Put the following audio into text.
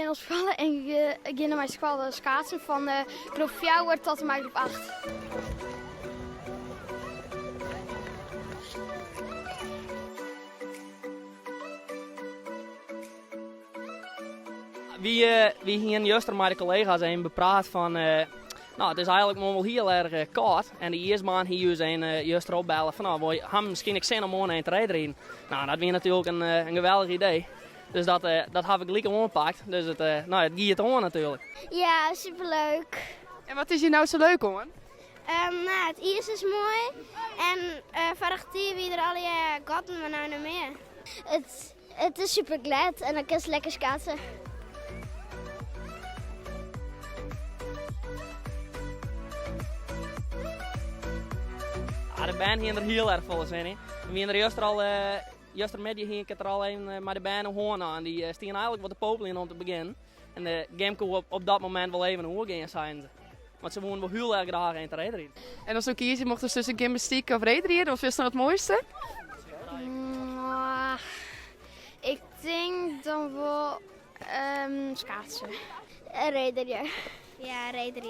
in ons vallen en gaan naar mijn school schaatsen van groep 4 tot en met groep 8. Wie hier juist met de collega's hebben bepraat van... nou, het is eigenlijk wel heel erg koud. En de eerste man hier zijn juist erop bellen van... Nou, we hebben misschien een zin om morgen heen te rijden. Nou, dat was natuurlijk een geweldig idee. Dus dat heb ik lekker opgepakt. Dus het giet on natuurlijk. Ja, superleuk. En wat is hier nou zo leuk hoor? Nou, het ijs is mooi. En vorig jaar wie er al je gaten, maar nou nog meer. Het is super glad en dan kun je lekker schaatsen. Ja, de band hier er heel erg vol zin in. We hebben er juist met je hier er al een maar de band hoorn aan. Die staan eigenlijk wat de popelen in om te beginnen. En de game kon op dat moment wel even een hoorgaan zijn. Want ze wonen wel heel erg graag in te rijden. En als we kiezen mochten tussen gymnastiek of rijden, of is dat het mooiste? Ik denk dan wel schaatsen. Rijden, ja. Ja, rijden.